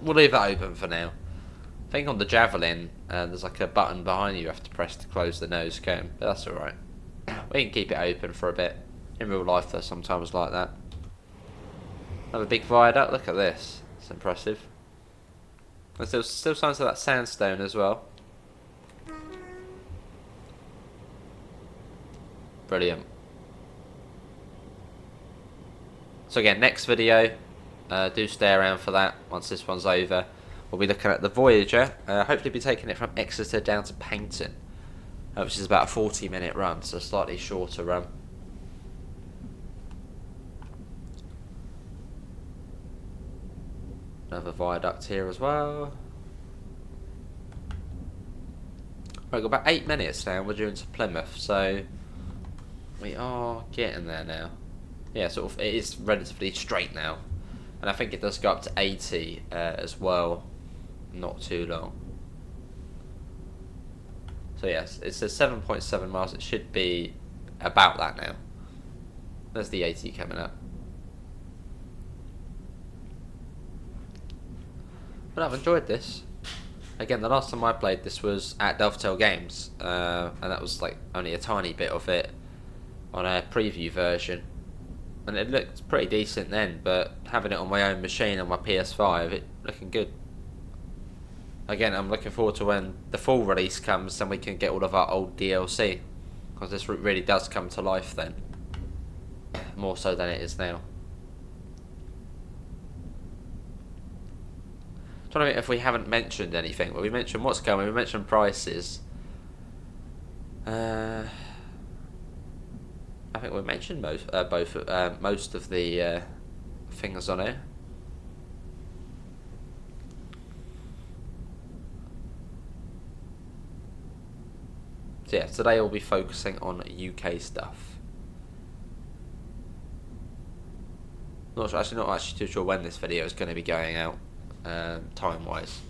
We'll leave that open for now. I think on the Javelin, there's like a button behind you have to press to close the nose cone, but that's alright. We can keep it open for a bit. In real life, there's sometimes like that. Another big viaduct. Look at this. It's impressive. There's still signs of that sandstone as well. Brilliant. So again, next video, do stay around for that. Once this one's over, we'll be looking at the Voyager. Hopefully be taking it from Exeter down to Paignton, which is about a 40-minute run, so a slightly shorter run. Another viaduct here as well. Right, got about 8 minutes now, we're due into Plymouth, so we are getting there now. Yeah, sort of, it is relatively straight now. And I think it does go up to 80 as well, not too long. So yes, it says 7.7 miles, it should be about that now. There's the 80 coming up. But I've enjoyed this. Again, the last time I played this was at Dovetail Games, and that was like only a tiny bit of it on a preview version, and it looked pretty decent then, but having it on my own machine on my PS5, it looking good. Again, I'm looking forward to when the full release comes and we can get all of our old DLC, because this really does come to life then, more so than it is now. I'm trying to think if we haven't mentioned anything. Well, we mentioned what's coming, we mentioned prices. I think we mentioned most of the things on here. So yeah, today we'll be focusing on UK stuff. Not actually too sure when this video is going to be going out, time-wise.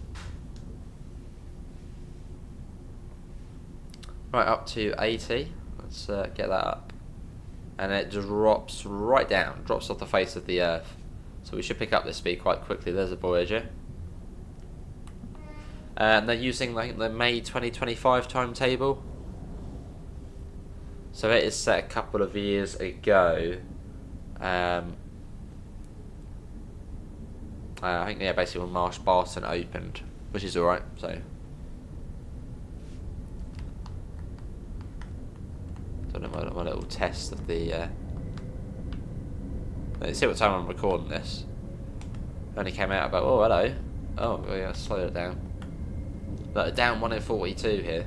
Right, up to 80. Let's get that up. And it drops right down, drops off the face of the Earth. So we should pick up this speed quite quickly. There's a Voyager. And they're using like the May 2025 timetable. So it is set a couple of years ago. I think, yeah, basically when Marsh Barton opened, which is alright, so. Done my little test of the. Let's see what time I'm recording this. Only came out about, oh, hello. Oh, yeah, slow it down. But down 1 in 42 here.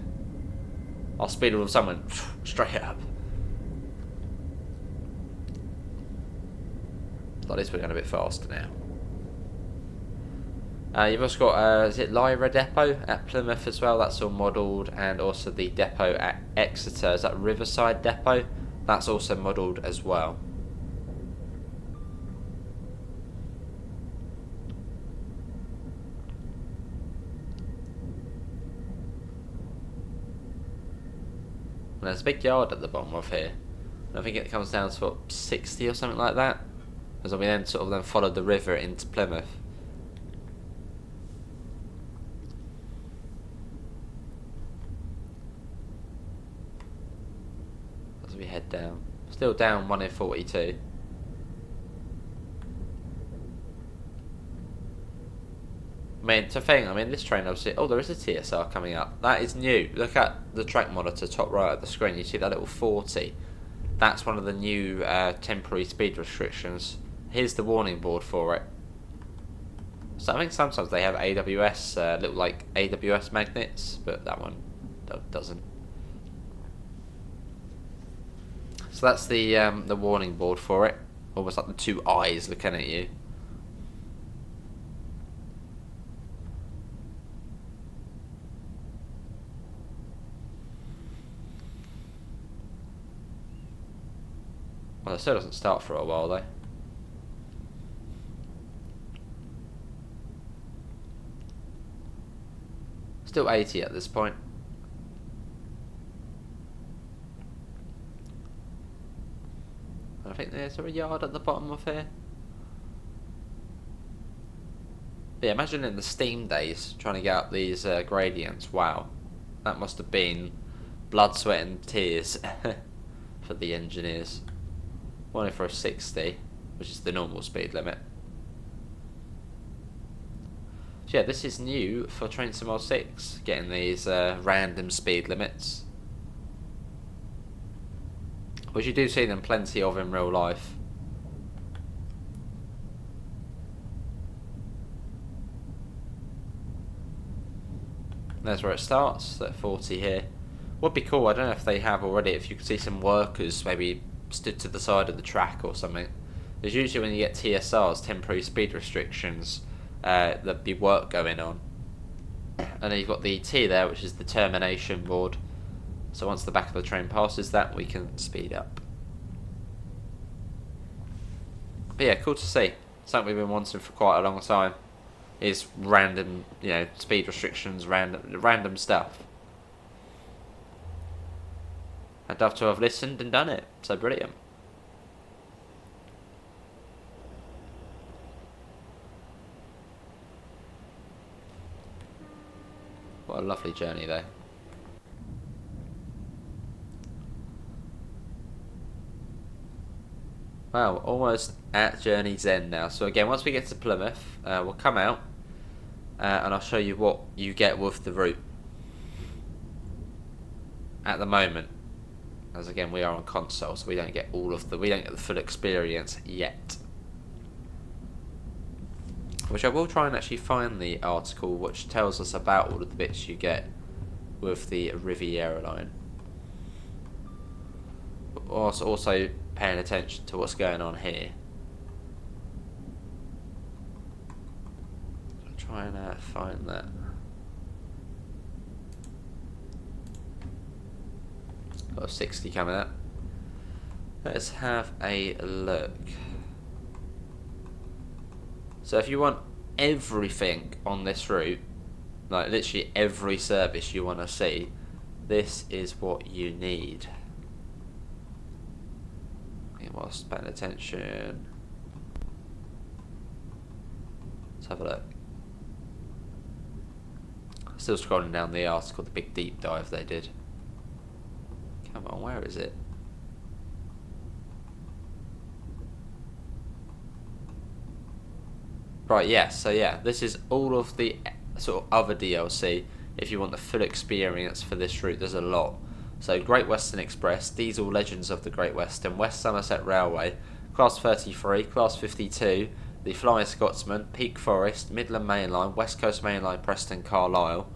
Our speed of someone straight up. At least we're going a bit faster now. You've also got, is it Lyra Depot at Plymouth as well? That's all modelled. And also the depot at Exeter. Is that Riverside Depot? That's also modelled as well. And there's a big yard at the bottom of here. And I think it comes down to what, 60 or something like that. As we then sort of then followed the river into Plymouth. As we head down. Still down 1 in 42. I mean, to think, this train obviously... Oh, there is a TSR coming up. That is new. Look at the track monitor top right of the screen. You see that little 40. That's one of the new temporary speed restrictions. Here's the warning board for it. So I think sometimes they have AWS, little like AWS magnets, but that one doesn't. So that's the warning board for it. Almost like the two eyes looking at you. Well, it still doesn't start for a while though. Still 80 at this point. I think there's a yard at the bottom of here. But yeah, imagine in the steam days trying to get up these gradients. Wow, that must have been blood, sweat and tears for the engineers. Only for a 60, which is the normal speed limit. So yeah, this is new for Train Sim 6, getting these random speed limits. Which you do see them plenty of in real life. There's where it starts, at 40 here. Would be cool, I don't know if they have already, if you could see some workers maybe stood to the side of the track or something. There's usually when you get TSRs, temporary speed restrictions, there'll be work going on. And then you've got the T there, which is the termination board. So once the back of the train passes that, we can speed up. But yeah, cool to see. Something we've been wanting for quite a long time. Is random, speed restrictions, random stuff. I'd love to have listened and done it. So brilliant. What a lovely journey though. Wow, almost at journey's end now. So again, once we get to Plymouth, we'll come out and I'll show you what you get with the route. At the moment, as again we are on console, so we don't get the full experience yet. Which I will try and actually find the article which tells us about all of the bits you get with the Riviera line. But also paying attention to what's going on here. I'm trying to find that. Got a 60 coming up. Let's have a look. So if you want everything on this route, like literally every service you want to see, this is what you need. Whilst paying attention. Let's have a look. Still scrolling down the article, the big deep dive they did. Come on, where is it? Right, yeah, so yeah, this is all of the sort of other DLC if you want the full experience for this route. There's a lot. So Great Western Express, Diesel Legends of the Great Western, West Somerset Railway, Class 33, Class 52, the Flying Scotsman, Peak Forest, Midland Mainline, West Coast Mainline, Preston Carlisle,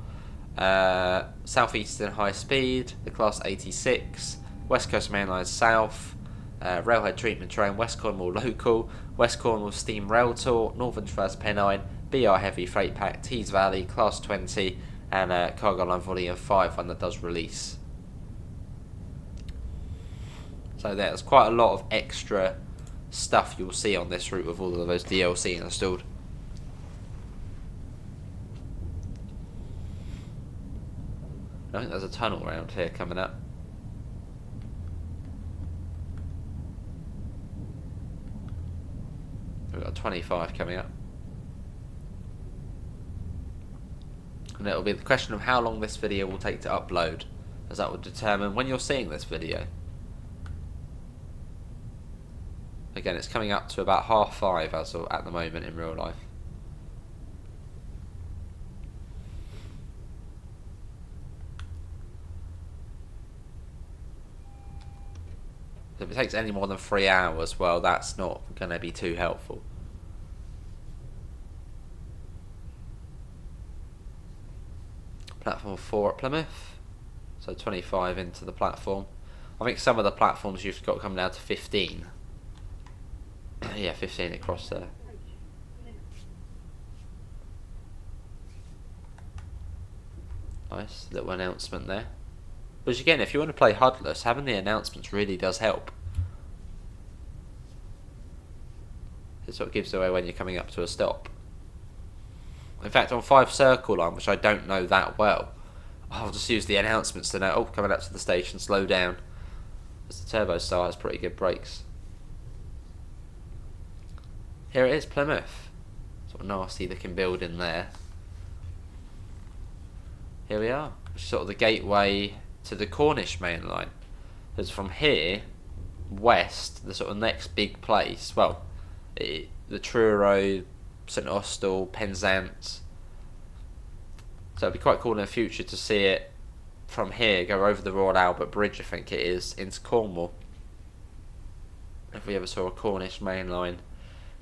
South Eastern High Speed, the Class 86, West Coast Mainline South, Railhead Treatment Train, West Cornwall Local, West Cornwall Steam Rail Tour, Northern Transpennine, BR Heavy Freight Pack, Tees Valley, Class 20, and Cargo Line Volume 5 when that does release. So there's quite a lot of extra stuff you'll see on this route with all of those DLC installed. I think there's a tunnel around here coming up. We've got 25 coming up. And it'll be the question of how long this video will take to upload, as that will determine when you're seeing this video. Again, it's coming up to about 5:30 as of at the moment in real life. If it takes any more than 3 hours, well, that's not going to be too helpful. Platform 4 at Plymouth. So 25 into the platform. I think some of the platforms you've got coming down to 15. Yeah, 15 across there. Nice little announcement there. But again, if you want to play HUDless, having the announcements really does help. It sort of gives away when you're coming up to a stop. In fact, on 5 Circle Line, which I don't know that well, I'll just use the announcements to know, oh, coming up to the station, slow down. As the turbo style has pretty good brakes. Here it is, Plymouth. Sort of nasty looking building there. Here we are. Which is sort of the gateway to the Cornish main line. Because from here, west, the sort of next big place, well, the Truro, St Austell, Penzance. So it'd be quite cool in the future to see it from here, go over the Royal Albert Bridge, I think it is, into Cornwall. If we ever saw a Cornish mainline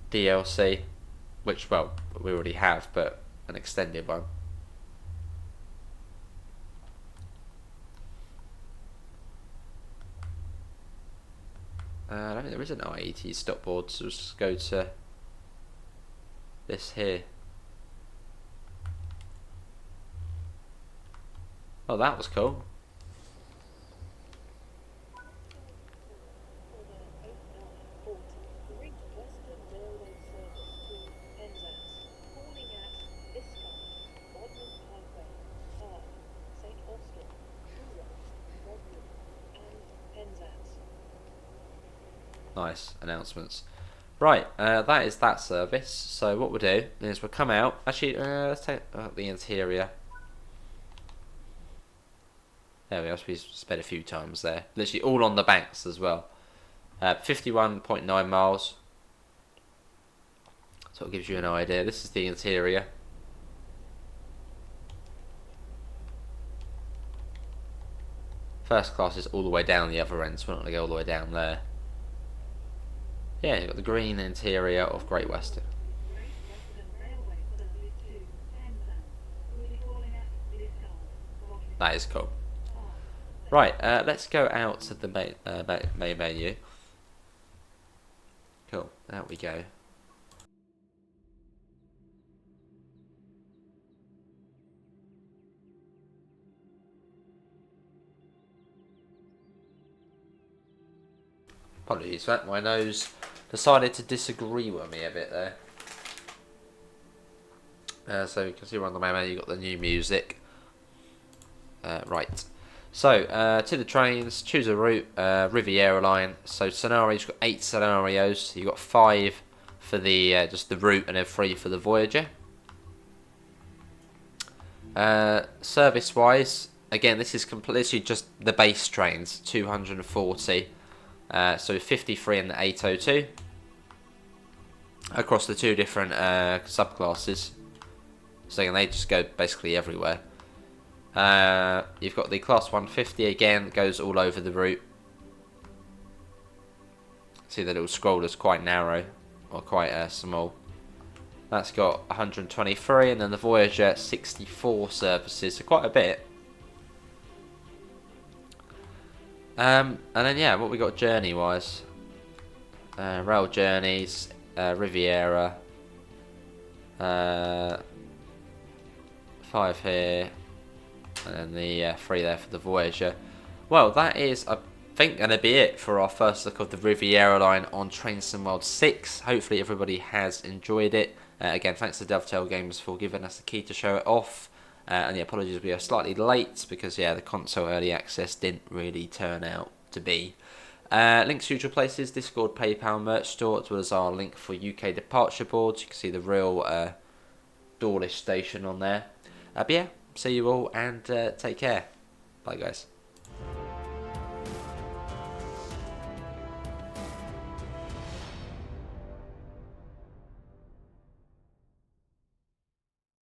DLC, which, well, we already have, but an extended one. I don't think there is an IET stopboard, so let's just go to this here. Oh, that was cool. Nice announcements. Right, that is that service. So what we'll do is we'll come out. Actually, let's take the interior. There we go. We spent a few times there. Literally all on the banks as well. 51.9 miles. So it gives you an idea. This is the interior. First class is all the way down the other end, so we're not going to go all the way down there. Yeah, you've got the green interior of Great Western. That is cool. Right, let's go out to the main menu. Cool, out we go. Apologies for that, my nose decided to disagree with me a bit there. So you can see we're on the main menu, you've got the new music. Right, so to the trains, choose a route, Riviera line. So scenarios, you've got 8 scenarios, so you've got 5 for the just the route and then 3 for the Voyager. Service wise, again this is completely just the base trains, 240. So 53 in the 802. across the 2 different subclasses. So again, they just go basically everywhere. You've got the Class 150 again, goes all over the route. See the little scroller's quite narrow, or quite small. That's got 123, and then the Voyager 64 services, so quite a bit. And then yeah, what we got journey wise, rail journeys, Riviera, 5 here, and then the 3 there for the Voyager. Well, that is, I think, going to be it for our first look of the Riviera line on Train Sim World 6. Hopefully everybody has enjoyed it. Again, thanks to Dovetail Games for giving us the key to show it off. And yeah, apologies, we are slightly late because yeah, the console early access didn't really turn out to be. Links to usual places: Discord, PayPal, merch store, as well as our link for UK departure boards. You can see the real Dawlish station on there. But yeah, see you all and take care. Bye guys.